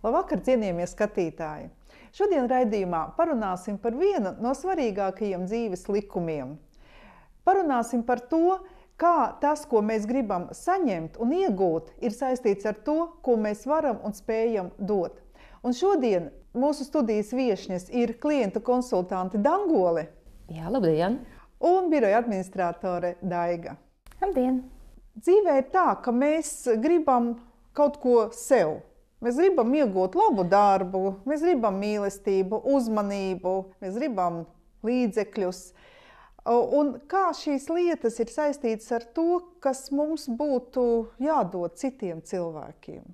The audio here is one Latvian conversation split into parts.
Labvakar, cienījamie skatītāji! Šodien raidījumā parunāsim par vienu no svarīgākajiem dzīves likumiem. Parunāsim par to, kā tas, ko mēs gribam saņemt un iegūt, ir saistīts ar to, ko mēs varam un spējam dot. Un šodien mūsu studijas viešņas ir klientu konsultanti Dangole. Jā, labdien! Un biroja administratore Daiga. Labdien! Dzīvē ir tā, ka mēs gribam kaut ko sev. Mēs gribam iegūt labu darbu, mēs gribam mīlestību, uzmanību, mēs gribam līdzekļus. Un kā šīs lietas ir saistītas ar to, kas mums būtu jādod citiem cilvēkiem?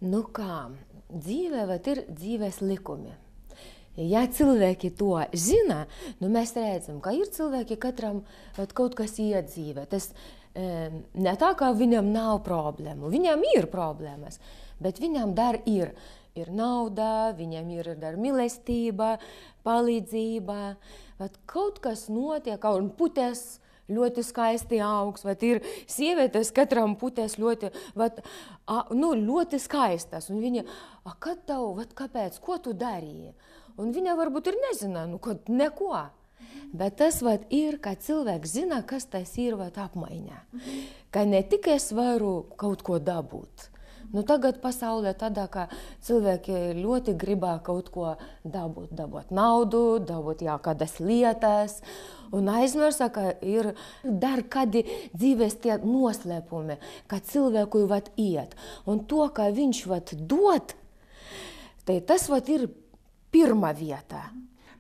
Nu kā, dzīvē ir dzīves likumi. Ja cilvēki to zina, mēs redzam, ka ir cilvēki, katram kaut kas iet dzīvē. Tas ne tā, ka viņam nav problēmu, viņam ir problēmas, bet viņam dar ir nauda, viņam ir dar mīlestība, palīdzība, kaut kas notiek, un putes ļoti skaisti augs, ir sievietes, katram putes ļoti skaistas, un viņa, kad tev, kāpēc, ko tu darīji? Un viņa varbūt ir nezina, kad neko. Bet tas ir, ka cilvēks zina, kas tas ir apmaiņā. Ka ne tikai es varu kaut ko dabūt. Tagad pasaulē tādā, ka cilvēki ļoti gribā kaut ko dabūt naudu, dabūt kādas lietas, un aizmirsa, ka ir dar kādi dzīves tie noslēpumi, ka cilvēku iet. Un to, ka viņš dod, tas ir pirmā vieta.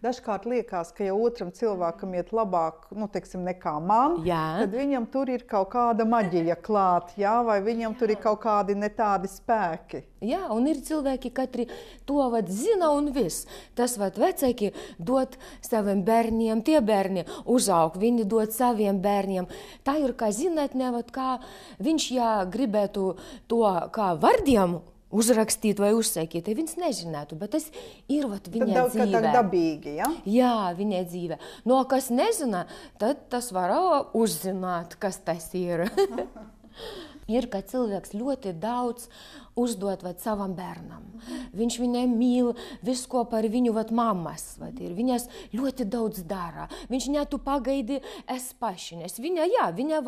Dažkārt liekas, ka ja otram cilvēkam iet labāk, nekā man, tad viņam tur ir kaut kāda maģija klāt, vai viņam tur ir kaut kādi ne tādi spēki. Jā, un ir cilvēki, katri to zina un viss. Tas vecāki dod saviem bērniem, tie bērni uzaug, viņi dod saviem bērniem. Tā ir, kā zinatnē, kā viņš, ja gribētu to kā vārdiem uzrakstīt vai uzsakīt, viņš nezinātu, bet tas ir viņa dzīve. Tā dabīgi, ja? Jā, viņa dzīve. Kas nezina, tad tas var uzzināt, kas tas ir. Ir, ka cilvēks ļoti daudz uzdod savam bērnam. Viņš viņai mīl visu, ko par viņu mammas. Viņas ļoti daudz dara. Viņš netu pagaidi es pašinies. Viņa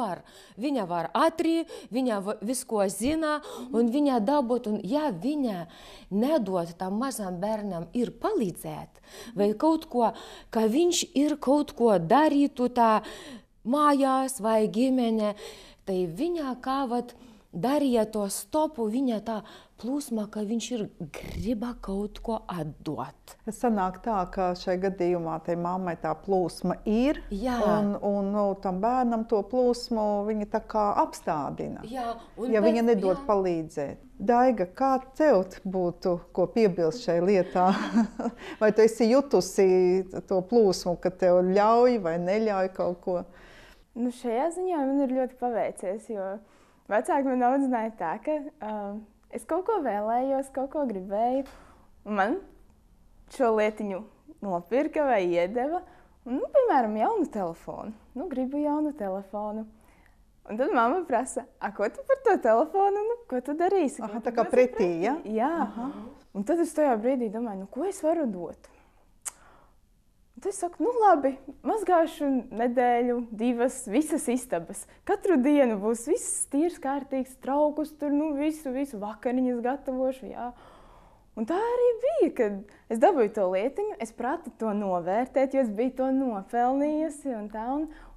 var ātri, viņa visu, ko zina, un viņa dabūt. Un ja viņa nedod tam mazam bērnam ir palīdzēt, vai kaut ko, ka viņš ir kaut ko darītu tā mājās vai ģimene, tai viņa kā darīja to stopu, viņa tā plūsma, ka viņš ir griba kaut ko atdot. Sanāk tā, ka šai gadījumā tai mammai tā plūsma ir, un tam bērnam to plūsmu viņa tā kā apstādina, ja viņa nedod palīdzēt. Daiga, kā tev būtu ko piebilst šai lietā? Vai tu esi jutusi to plūsmu, ka tev ļauj vai neļauj kaut ko? Šajā ziņā man ir ļoti paveicies, jo vecāki man audzināja tā, ka es kaut ko vēlējos, kaut ko gribēju, un man šo lietiņu nopirka vai iedeva, un, piemēram, jaunu telefonu. Gribu jaunu telefonu. Un tad mamma prasa, ko tu par to telefonu, ko tu darīsi? Tā kā pretī, ja? Jā. Un tad es tajā brīdī domāju, ko es varu dot? Tad es saku, labi, mazgāšu nedēļu, 2, visas istabas. Katru dienu būs viss tīrs, kārtīgs, traukus tur, visu vakariņas gatavošu, jā. Un tā arī bija, kad es dabūju to lietiņu, es pratu to novērtēt, jo es biju to nopelnījusi un tā.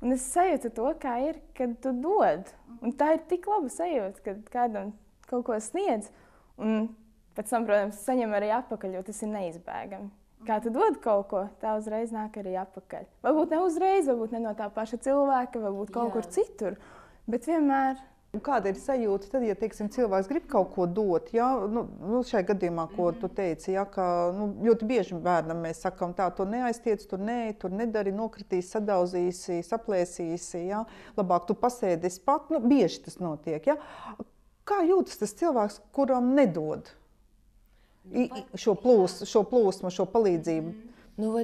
Un es sajūtu to, kā ir, kad tu dod. Un tā ir tik laba sajūta, kad kādam kaut ko sniedz. Un pēc tam, protams, saņem arī atpakaļ, jo tas ir neizbēgami. Kā tu dod kaut ko, tā uzreiz nāk arī atpakaļ. Varbūt ne uzreiz, varbūt ne no tā paša cilvēka, varbūt kaut kur citur, bet vienmēr. Kāda ir sajūta tad, ja, cilvēks grib kaut ko dot, šai gadījumā, ko tu teici, ka ļoti bieži bērnam mēs sakam tā, to neaiztiec, tur nedari, nokritīs, sadauzīsi, saplēsīsi, labāk tu pasēdies pat, bieži tas notiek, Kā jūtas tas cilvēks, kuram nedod? Šo plūsmu, šo palīdzību.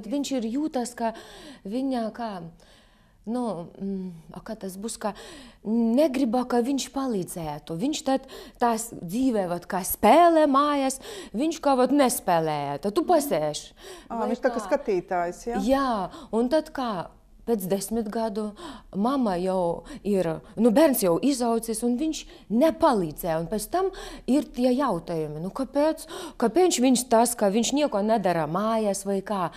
Viņš ir jūtas, ka viņa kā tas būs, ka negribā, ka viņš palīdzētu. Viņš tad tās dzīvē, kā spēlē mājās, viņš kā nespēlēja, tad tu pasēši. Viņš tā kā skatītājs, jā? Jā, un tad kā? Pēc 10 gadu mamma jau ir, bērns jau izaucis, un viņš nepalīdzēja. Un pēc tam ir tie jautājumi, kāpēc viņš tas, ka viņš nieko nedara mājās vai kā?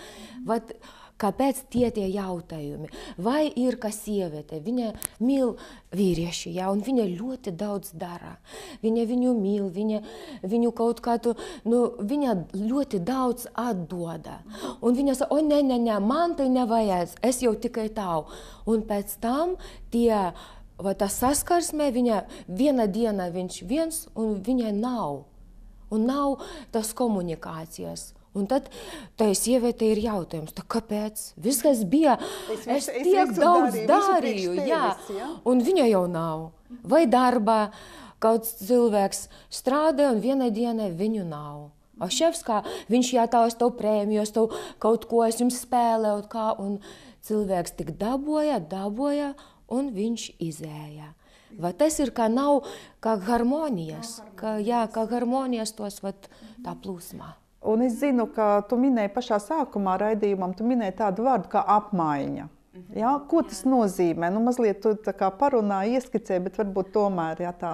Kāpēc tie jautājumi? Vai ir kā sieviete? Viņa mīl vīrieši, jā, un viņa ļoti daudz dara. Viņa viņu mīl, viņu kaut kādu, viņa ļoti daudz atdoda. Un viņa saka, nē, man tai nevajag, es jau tikai tavu. Un pēc tam tā saskarsmē, viena diena viņš viens, un viņa nav. Un nav tas komunikācijas. Un tad tai sieviete ir jautājums, kāpēc? Viss, kas bija, es tiek daudz darīju, jā, un viņa jau nav. Vai darbā kāds cilvēks strādā, un vienai dienai viņu nav. A šefs, kā viņš jātās tev prēmijos, tev kaut ko es jums spēlēju, un cilvēks tik dabūja, un viņš izēja. Va tas ir, kā nav, kā harmonijas, kā harmonijas tos, tā plūsmā. Un es zinu, ka tu minēji pašā sākumā raidījumam, tu minēji tādu vārdu kā apmaiņa. Ja? Ko tas nozīmē? Mazliet tu tā kā parunāji, ieskicēji, bet varbūt tomēr, tā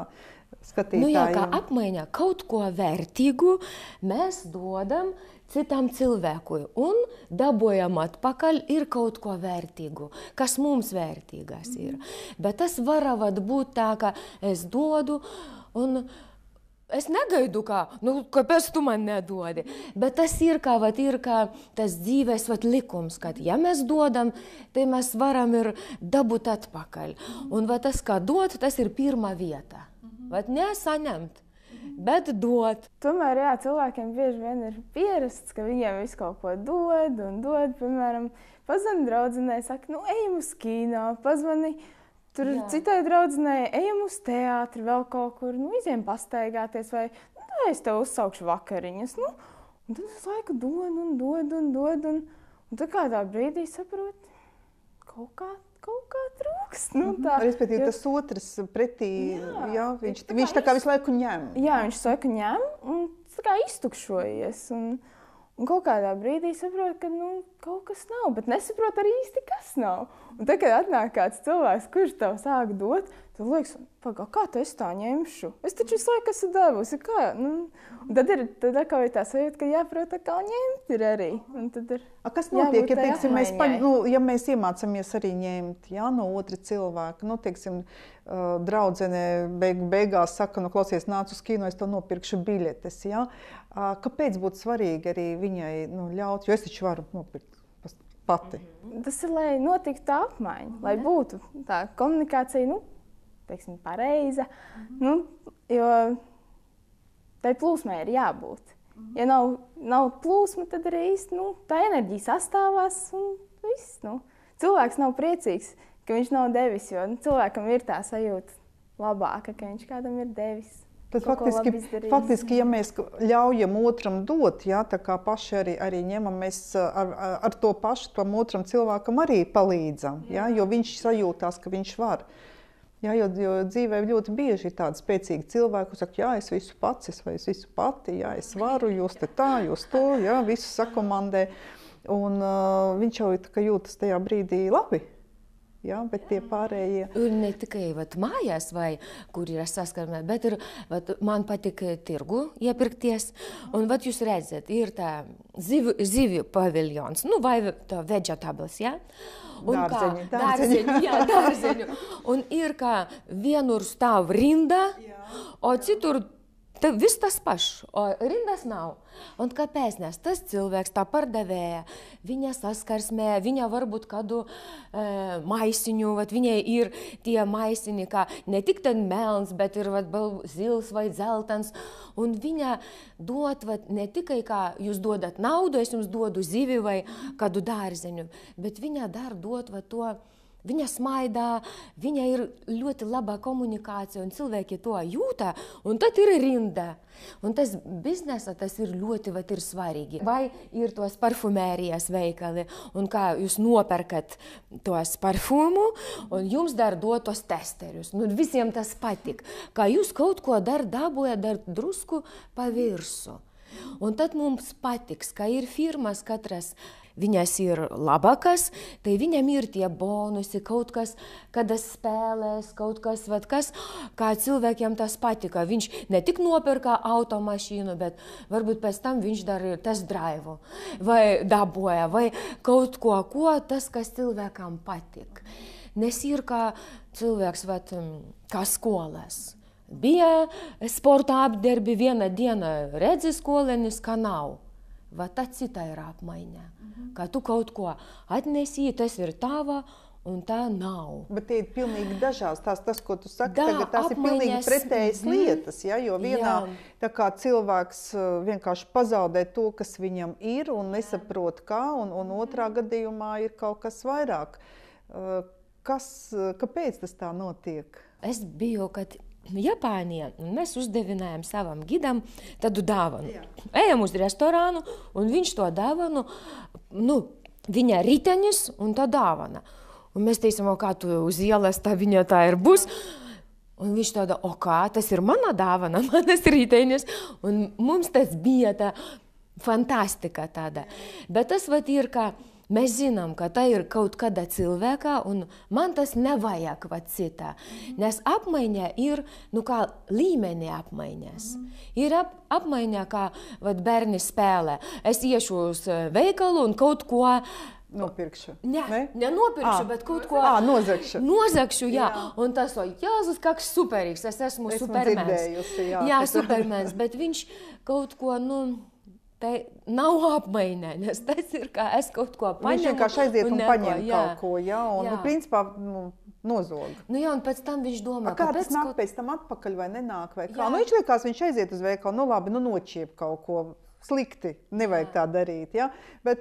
skatītājiem. Kā apmaiņa kaut ko vērtīgu mēs dodam citam cilvēku un dabojam atpakaļ ir kaut ko vērtīgu, kas mums vērtīgas ir. Bet tas var būt tā, ka es dodu un es negaidu, kāpēc tu man nedodi. Bet tas ir kā tas dzīves likums, ka ja mēs dodam, tad mēs varam ir dabūt atpakaļ. Un tas, kā dot, tas ir pirmā vieta. Nesaņemt, bet dot. Tomēr, cilvēkiem bieži vien ir pierasts, ka viņiem visu kaut ko dod. Piemēram, pazvani draudzenei, saka, ejam uz kino, pazvani. Tur citai draudzenei, ejam uz teātri, vēl kaut kur, iziem pastaigāties, vai es tev uzsaukšu vakariņas. Un tad es laiku dod, un tad kādā brīdī saprot, kaut kā trūkst. Respektīvi, tas otrs pretī, viņš tā kā visu laiku ņem. Jā, viņš laiku ņem, un tā kā iztukšojies. Un kaut kādā brīdī saprot, ka kaut kas nav, bet nesaprot arī īsti, kas nav. Un tad, kad atnāk kāds cilvēks, kurš tev sāk dot, tad liekas, kā tu es tā ņemšu? Es taču visu laiku esmu devusi, kā? Un tad atkal ir tā sajūta, ka jāprot kā ņemt ir arī. Un tad ir kas notiek, ja, teiksim, ja mēs iemācamies arī ņemt no otra cilvēka, teiksim, draudzene beigās saka, klausies, nāc uz kino, es tev nopirkšu biļetes, Kāpēc būtu svarīgi arī viņai ļaut, jo es taču varu nopirkt pati? Tas ir, lai notiktu tā apmaiņa, lai būtu tā komunikācija, teiksim, pareiza, jo tai plūsmai ir jābūt. Ja nav plūsma, tad arī īsti, tā enerģija sastāvās un viss, Cilvēks nav priecīgs, ka viņš nav devis, jo cilvēkam ir tā sajūta labāka, ka viņš kādam ir devis. Tad faktiski, ja mēs ļaujam otram dot, tā kā paši arī ņemam, mēs ar to pašu tam otram cilvēkam arī palīdzam, jo viņš sajūtās, ka viņš var. Jo dzīvē ļoti bieži ir tādi spēcīgi cilvēki, kas saka, es visu pats, vai es visu pati, es varu, jūs te tā, jūs to, visu sakomandē. Un viņš jau jūtas tajā brīdī labi. Bet tie pārējie... Ne tikai mājās, vai kur ir saskarmē, bet ir, man patīk tirgu iepirkties. Un jūs redzat, ir tā zivju paviljons, vai tā vegetables, Dārzeņu. Un ir kā vienur stāv rinda, o citur viss tas pašs, o rindas nav. Un kāpēc? Nes tas cilvēks, tā pārdevēja, viņa saskarsmē, viņa varbūt kādu maisiņu, viņai ir tie maisiņi, kā ne tik ten melns, bet ir zils vai dzeltens. Un viņa dod ne tikai kā jūs dodat naudu, es jums dodu zivi vai kādu dārzeņu, bet viņa dar dod to viņa smaidā, viņa ir ļoti labā komunikācija, un cilvēki to jūta, un tad ir rinda. Un tas biznesa, tas ir ļoti ir svarīgi. Vai ir tos parfumērijas veikali, un kā jūs nopērkat tos parfumu, un jums dar dot tos testerus. Nu, visiem tas patik. Kā jūs kaut ko dabojat drusku pa virsu. Un tad mums patiks, ka ir firmas katras, viņas ir labākas, tai viņam ir tie bonusi, kaut kas, kad es spēlēs, kaut kas, kā cilvēkiem tas patika. Viņš ne tik nopirka automašīnu, bet varbūt pēc tam viņš dara test drive, vai daboja, vai kaut ko, tas, kas cilvēkam patik. Nes ir kā cilvēks, kā skolas. Bija sporta apderbi vieną dieną, redzi skolenis, ka nav. Va ta cita ir apmaiņa. Ka tu kaut ko atnesi, tas ir tava, un tā nav. Bet tie ir pilnīgi dažās. Tas, ko tu saki, tagad tās ir pilnīgi pretējas lietas. Ja? Jo vienā tā kā cilvēks vienkārši pazaudē to, kas viņam ir, un nesaprot kā, un otrā gadījumā ir kaut kas vairāk. Kāpēc tas tā notiek? Es biju, kad Japānijā, un mēs uzdevinājām savam gidam tādu dāvanu. Ejam uz restorānu, un viņš to dāvanu, viņa ritenis un tā dāvana. Un mēs teicam, kā tu uz ielas, tā viņa tā ir būs. Un viņš tāda, kā, tas ir mana dāvana, manas ritenis. Un mums tas bija tā fantastika tāda. Bet tas ir, ka mēs zinām, ka tā ir kaut kāda cilvēka, un man tas nevajag citā. Nes apmaiņa ir, kā līmeni apmaiņas. Ir apmaiņa, kā bērni spēlē. Es iešu uz veikalu un kaut ko nopirkšu. Nenopirkšu, bet kaut ko nozagšu. Nozagšu, jā. Un tas, Jāzus, kāds superīgs, es esmu supermens. Jā, supermens, bet viņš kaut ko, tā nav apmaiņa, nes tas ir, kā es kaut ko paņemu. Viņš vienkārši aiziet un paņem kaut ko, un principā nozog. Un pēc tam viņš domā, kā tas nāk pēc tam atpakaļ vai nenāk, vai kā? Viņš liekas, viņš aiziet uz veikalu, labi, nočiep kaut ko slikti, nevajag tā darīt, ja? Bet,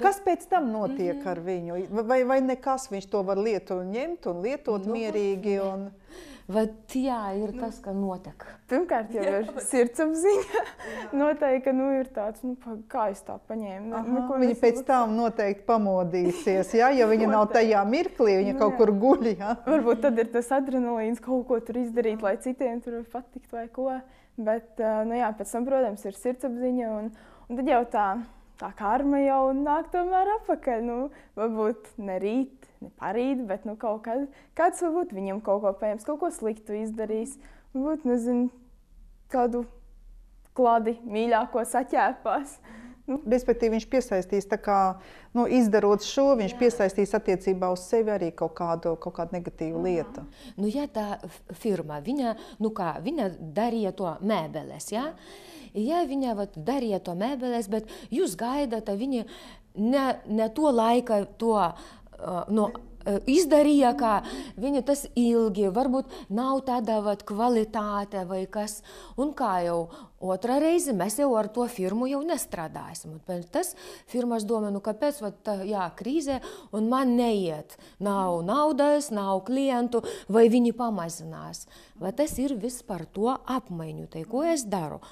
kas pēc tam notiek ar viņu? Vai nekas, viņš to var ņemt un lietot mierīgi? Jā, ir tas, ka notiek. Pirmkārt, jau ir sirdsapziņa. Noteikti, ka ir tāds, kā es tā paņēmu. Viņa pēc tam noteikti pamodīsies, ja viņa nav tajā mirklī, viņa kaut kur guļ. Ja? Varbūt tad ir tas adrenalīns, kaut ko tur izdarīt, lai citiem tur patikt vai ko. Bet, pēc tam, protams, ir sirdsapziņa, un tad jau tā karma jau nāk tomēr apakaļ. Varbūt ne rīt, ne parīt, bet kāds varbūt viņam kaut ko paņems, kaut ko sliktu izdarīs. Varbūt, nezinu, kādu kladi mīļāko saķēpās. Respektīvi, viņš piesaistīs, tā kā, izdarot šo, viņš piesaistīs attiecībā uz sevi arī kaut kādu negatīvu lietu. Ja tā firma, viņa darīja to mēbeles, ja? Ja viņa darīja to mēbeles, bet jūs gaidat, viņa ne to laika to izdarīja, kā viņa tas ilgi, varbūt nav tāda kvalitāte vai kas. Un kā jau otrā reize, mēs jau ar to firmu jau nestrādāsim. Un tas firmas domā, kāpēc krīze un man neiet. Nav naudas, nav klientu, vai viņi pamazinās. Vai tas ir viss par to apmaiņu, tai ko es daru.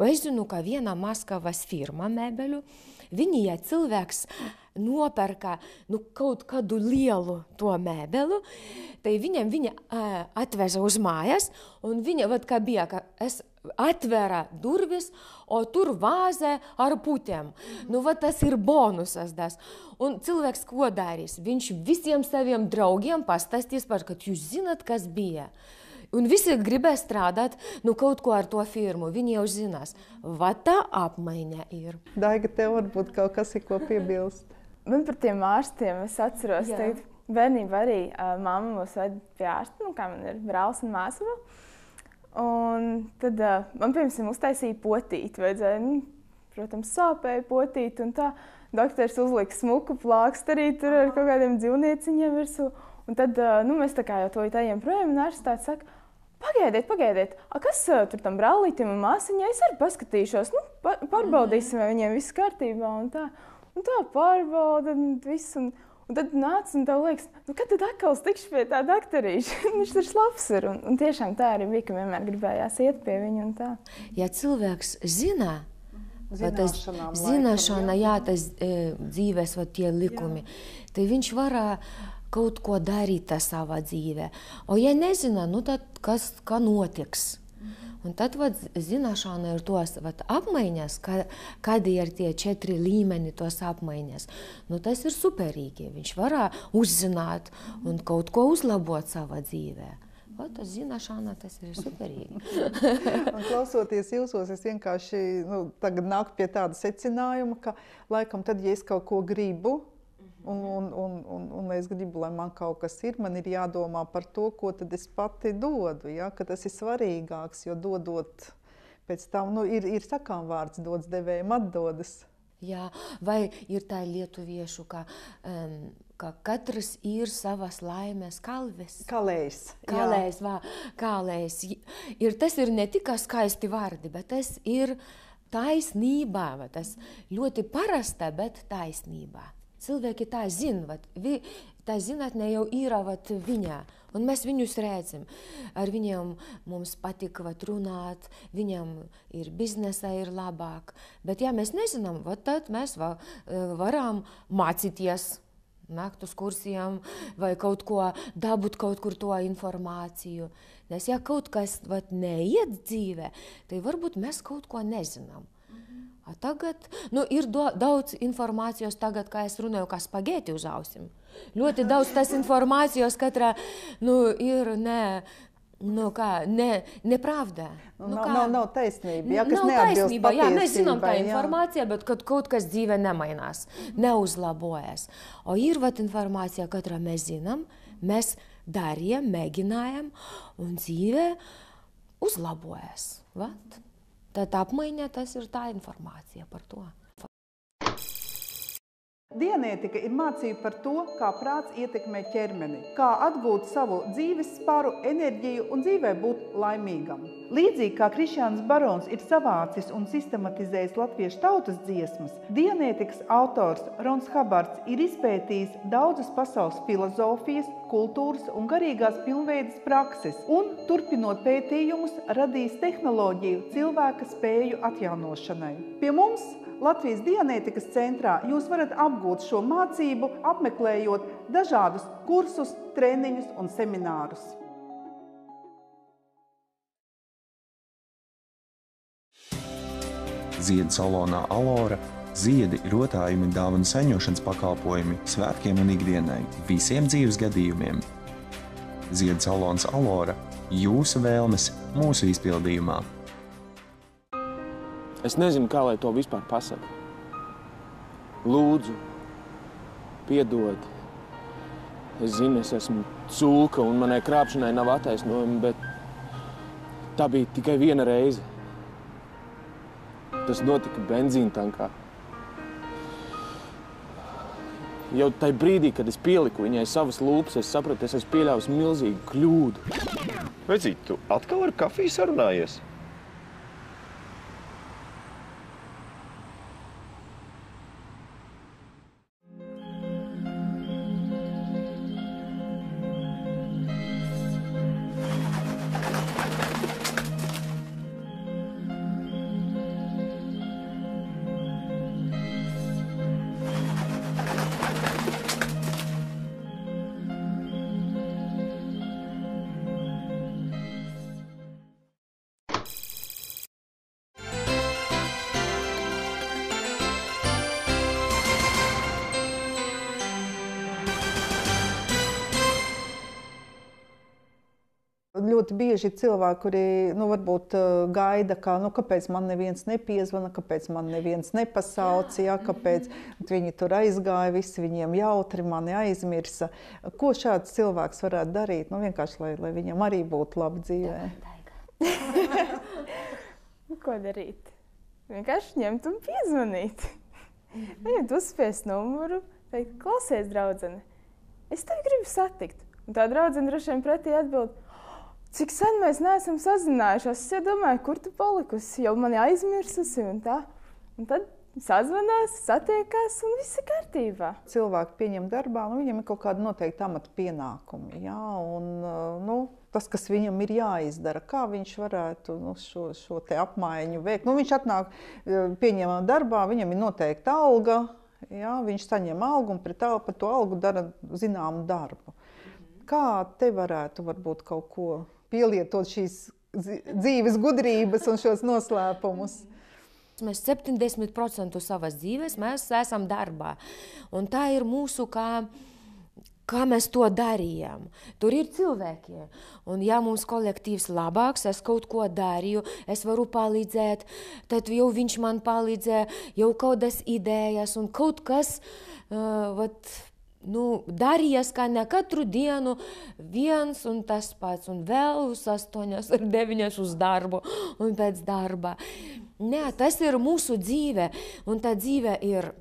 Es zinu, ka viena Maskavas firma mēbeļu, viņi, ja cilvēks nopērka kaut kādu lielu to mēbelu, tai viņa atveza uz mājas, un viņa, kā bija, ka es atvēra durvis, o tur vāze ar putiem. Tas ir bonusas. Un cilvēks ko darīs? Viņš visiem saviem draugiem pastāstīs, kad jūs zināt, kas bija. Un visi gribēs strādāt, kaut ko ar to firmu. Viņi jau zinās. Tā apmaiņa ir. Daiga, tev varbūt kaut kas ir ko piebilst. Man par tiem ārstiem es atceros, teikt, bērnībā arī mamma mūs ved pie ārsta, kā man ir brālis un māsa vēl. Un tad man, piemēram, uztaisīja potīti, vajadzēja, protams, sāpēja potīti, un tā doktors uzlika smuku plākstu arī tur ar kaut kādiem dzīvnieciņiem virsū. Un tad mēs tā kā jau to ejam projām, un ārsts tāds saka, pagaidiet, kas tur tam brālītim un māsiņai, es arī paskatīšos, pārbaudīsim, vai viņiem viss kārtībā un tā. Un tā pārbauda un viss. Un Un tad nāc un tev liekas, nu kad tad atkal tikšu pie tā daktarīša? Viņš tur labs ir. Un tiešām tā arī bija, ka vienmēr gribējās iet pie viņa un tā. Ja cilvēks zina, Zināšana, tas dzīves tie likumi, tad viņš var kaut ko darīt savā dzīvē. O ja nezina, nu tad kā notiks? Un tad zināšana ir tos apmaiņas, kādi ir tie 4 līmeni tos apmaiņas. Nu, tas ir superīgi. Viņš var uzzināt un kaut ko uzlabot savā dzīvē. Tas zināšana, tas ir superīgi. Un klausoties jūsos, es vienkārši tagad nāku pie tāda secinājuma, ka laikam tad, ja es kaut ko gribu, un es gribu, lai man kaut kas ir, man ir jādomā par to, ko tad es pati dodu, ja? Ka tas ir svarīgāks, jo dodot pēc tam, ir sakām vārds dots devējiem atdodas. Jā, vai ir tā lietuviešu, ka katrs ir savas laimes kalves. Kalējs. Kalējs. Tas ir ne tikai skaisti vārdi, bet tas ir taisnība. Tas ļoti parasta, bet taisnība. Cilvēki tā zina, tā zinātne jau ir viņā, un mēs viņus redzam. Ar viņiem mums patīk runāt, viņam ir biznesa ir labāk. Bet ja mēs nezinām, tad mēs varam mācīties, nākt uz kursiem vai kaut ko dabūt kaut kur to informāciju. Nes ja kaut kas neiet dzīvē, tad varbūt mēs kaut ko nezinām. Tagad ir daudz informācijas, tagad, kā es runāju, kā spagēti uz ausīm. Ļoti daudz tas informācijas, katrā ir nepravda. Nav taisnība, kas nav neatbilst taisnība, patiesībai. Mēs zinām tā informācija, bet kaut kas dzīvē nemainās, neuzlabojas. O ir informācija, katrā mēs zinām, mēs darījam, mēģinājam, un dzīvē uzlabojas. Tad apmaiņa, tas ir tā informācija par to. Dianētika ir mācība par to, kā prāts ietekmē ķermeni, kā atgūt savu dzīves spāru, enerģiju un dzīvē būt laimīgam. Līdzīgi kā Krišjāns Barons ir savācis un sistematizējis latviešu tautas dziesmas, dianētikas autors Rons Habards ir izpētījis daudzas pasaules filozofijas, kultūras un garīgās pilnveides prakses un, turpinot pētījumus, radījis tehnoloģiju cilvēka spēju atjaunošanai. Pie mums Latvijas Dianētikas centrā jūs varat apgūt šo mācību, apmeklējot dažādus kursus, treniņus un seminārus. Ziedu salonā Alora ziedi, rotājumi, dāvanu saņošanas pakalpojumi, svētkiem un ikdienai, visiem dzīves gadījumiem. Ziedu salons Alora – jūsu vēlmes mūsu izpildījumā. Es nezinu, kā lai to vispār pasaka. Lūdzu, piedod. Es zinu, es esmu cūka un manai krāpšanai nav attaisnojumi, bet tā bija tikai viena reize. Tas notika benzīntankā. Jau tajā brīdī, kad es pieliku viņai savas lūpas, es sapratu, es esmu pieļāvis milzīgu kļūdu. Vecīt, tu atkal ar kafiju sarunājies? Ļoti bieži ir cilvēki, kuri varbūt gaida, kāpēc man neviens nepiezvana, kāpēc man neviens nepasauc, kāpēc viņi tur aizgāja, visi viņiem jautri, mani aizmirsa. Ko šāds cilvēks varētu darīt? Vienkārši, lai viņam arī būtu labi dzīvē. Ko darīt? Vienkārši ņemt un piezvanīt. Viņam uzspiest numuru, teikt, klausies, draudzene, es tevi gribu satikt. Un tā draudzene droši vien pretī atbild, cik sen mēs neesam sazinājušās, es domāju, kur tu palikusi, jau mani aizmirsusi un tā. Un tad sazvanās, satiekās un viss ir kārtībā. Cilvēki pieņem darbā, viņam ir kaut kāda noteikta amata pienākumi. Jā, un, tas, kas viņam ir jāizdara, kā viņš varētu šo te apmaiņu veikt. Viņš atnāk, pieņem darbā, viņam ir noteikta alga, jā, viņš saņem algu un par to algu dara zināmu darbu. Kā te varētu varbūt kaut ko pielietot šīs dzīves gudrības un šos noslēpumus? Mēs 70% savas dzīves mēs esam darbā. Un tā ir mūsu, kā mēs to darījām. Tur ir cilvēki. Un ja mums kolektīvs labāks, es kaut ko darīju, es varu palīdzēt, tad jau viņš man palīdzē, jau kādas idejas un kaut kas, darījies, kā ne katru dienu viens un tas pats, un vēl uz 8 ar 9 uz darbu un pēc darba. Nē, tas ir mūsu dzīve, un tā dzīve ir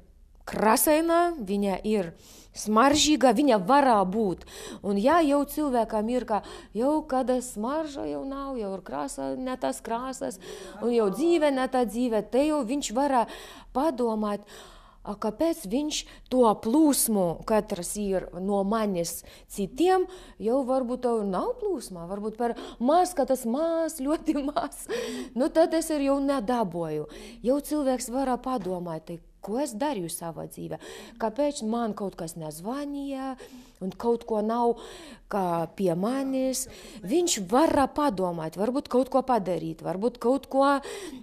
krasaina, viņa ir smaržīga, viņa var būt. Un ja jau cilvēkam ir, ka jau kāda smarža jau nav, jau ir krāsa, ne tas krāsas, un jau dzīve, ne tā dzīve, te jau viņš var padomāt, kāpēc viņš to plūsmu, katrs ir no manis citiem, jau varbūt tev nav plūsmā, varbūt par maz, ka tas maz, ļoti maz. Tad es jau nedaboju. Jau cilvēks var padomāt, ko es darīju savā dzīvē, kāpēc man kaut kas nezvanīja un kaut ko nav kā pie manis. Viņš var padomāt, varbūt kaut ko padarīt, varbūt kaut ko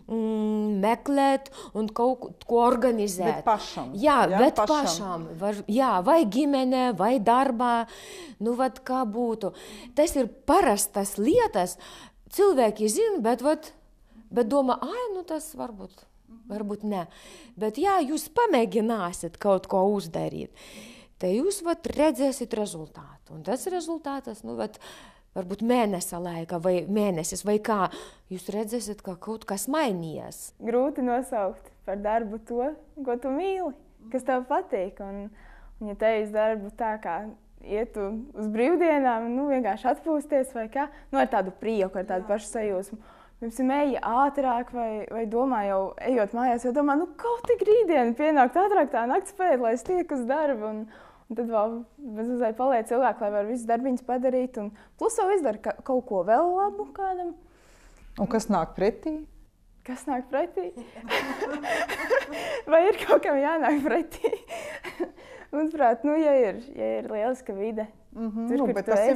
meklēt un kaut ko organizēt. Bet pašam. Jā, bet pašam. Vai ģimene, vai darbā, kā būtu. Tas ir parastas lietas, cilvēki zina, bet domā, tas varbūt ne. Bet ja jūs pamēģināsiet kaut ko uzdarīt, tad jūs redzēsiet rezultātu. Un tas rezultāts, varbūt mēnesa laika vai mēnesis vai kā, jūs redzēsiet, ka kaut kas mainījies. Grūti nosaukt par darbu to, ko tu mīli, kas tev patīk. Un ja te darbu tā kā iet uz brīvdienām, vienkārši atpūsties vai kā, ar tādu prieku, ar tādu pašu sajūsmu. Pirms eja ātrāk vai domā jau ejot mājās, jau domā, kaut tik rītdiena pienākt ātrāk tā naktspēja, lai es tiek uz darbu. Un tad vēl mazliet paliek cilvēki, lai var visus darbiņus padarīt. Un plus vēl izdara kaut ko vēl labu kādam. Un kas nāk pretī? Kas nāk pretī? Vai ir kaut kam jānāk pretī? Manuprāt, ja ir lieliska vide. Tur, bet tas jau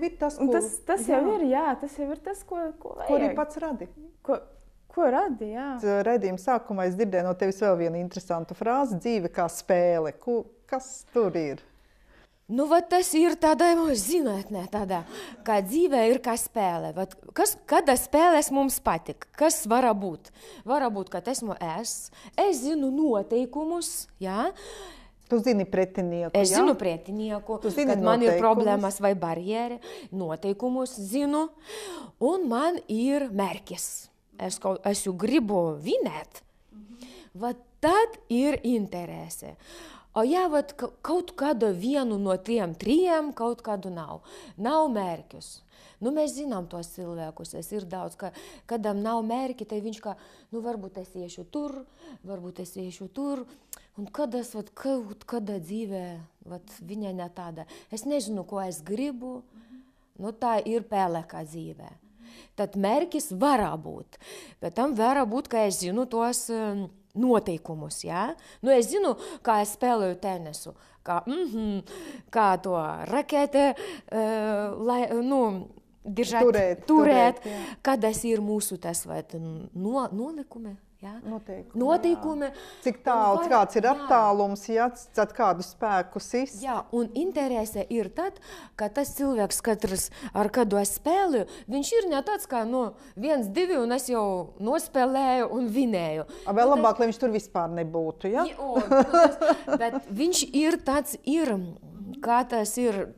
ir tas, ko... Tas jau ir tas, ko vajag. Ko arī pats radi. Ko radi, jā. Raidījuma sākumā es dzirdēju no tevis vēl vienu interesantu frāzi, dzīve kā spēle. Kas tur ir? Tas ir tādā zinātnē, kā dzīve ir kā spēle. Kāda spēles mums patīk? Kas var būt? Var būt, ka esmu es zinu noteikumus, jā. Tu zini pretinieku, Es zinu pretinieku, kad man ir problēmas vai barjeri, noteikumus zinu, un man ir mērķis. Es jau gribu vinēt. Tad ir interese. O ja kaut kādu vienu no tiem 3 kaut kādu nav. Nav mērķus. Mēs zinām tos cilvēkus, ir daudz, ka kādam nav mērķi, tad viņš varbūt es iešu tur, varbūt es iešu tur. Un kāda dzīvē, viņa ne tāda. Es nezinu, ko es gribu, tā ir pelēkā dzīvē. Tad mērķis var būt, bet tam var būt, ka es zinu tos noteikumus, jā? Es zinu, kā es spēlēju tenisu, kā to rakete, turēt, kādas ir mūsu tas nolikumi. Jā? Noteikumi. Cik tālu, kāds ir attālums, kādu spēku sist. Jā, un interese ir tad, ka tas cilvēks, katrs ar kādu es spēlēju, viņš ir ne tāds kā 1, 2, un es jau nospēlēju un vinēju. Vēl labāk, lai viņš tur vispār nebūtu, ja? Bet viņš ir tāds, kā tas ir,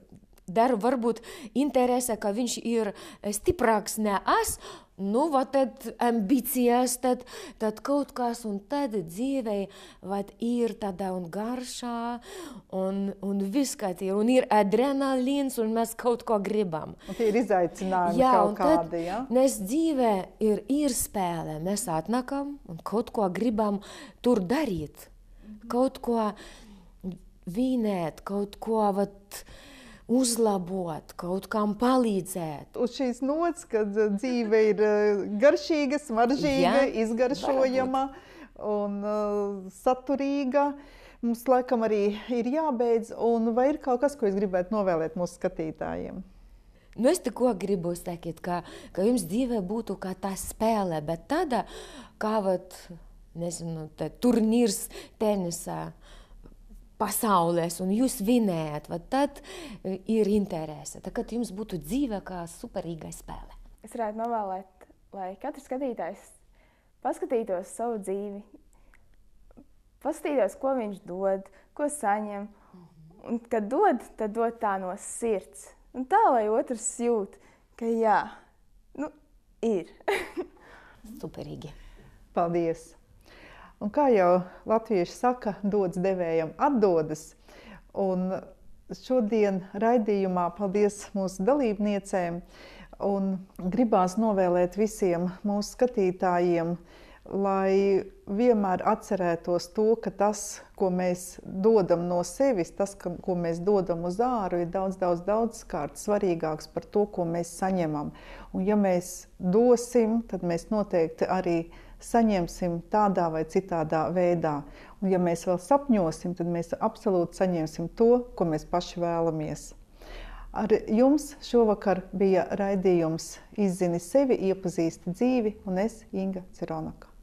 varbūt interese, ka viņš ir stiprāks ne es, nu, tad ambicijas, tad kaut kas, un tad dzīvei ir tāda un garšā, un viss, kā ir, un ir adrenalīns, un mēs kaut ko gribam. Un tie ir izaicinājumi kaut kādi, ja? Mēs dzīvē ir spēle, mēs atnākam un kaut ko gribam tur darīt, kaut ko vinēt, kaut ko, uzlabot, kaut kam palīdzēt. Uz šīs nots, kad dzīve ir garšīga, smaržīga, izgaršojama un saturīga, mums laikam arī ir jābeidz. Un vai ir kaut kas, ko es gribētu novēlēt mūsu skatītājiem? Nu, es tikko gribu teikt, ka jums dzīve būtu kā tā spēle, bet tāda, kā, nezinu, turnīrs tenisā, pasaulēs, un jūs vinējat, tad ir interese. Tad jums būtu dzīve kā superīga spēle. Es varētu novēlēt, lai katrs skatītājs paskatītos savu dzīvi, paskatītos, ko viņš dod, ko saņem. Un, kad dod, tad dod tā no sirds. Un tā, lai otrs jūt, ka jā, ir. Superīgi. Paldies! Un kā jau latvieši saka, dots devējam atdodas. Un šodien raidījumā paldies mūsu dalībniecēm. Un gribās novēlēt visiem mūsu skatītājiem, lai vienmēr atcerētos to, ka tas, ko mēs dodam no sevis, tas, ko mēs dodam uz āru, ir daudz kārt svarīgāks par to, ko mēs saņemam. Un ja mēs dosim, tad mēs noteikti arī saņemsim tādā vai citādā veidā. Un ja mēs vēl sapņosim, tad mēs absolūti saņemsim to, ko mēs paši vēlamies. Ar jums šovakar bija raidījums Izzini sevi, iepazīsti dzīvi, un es Inga Cironaka.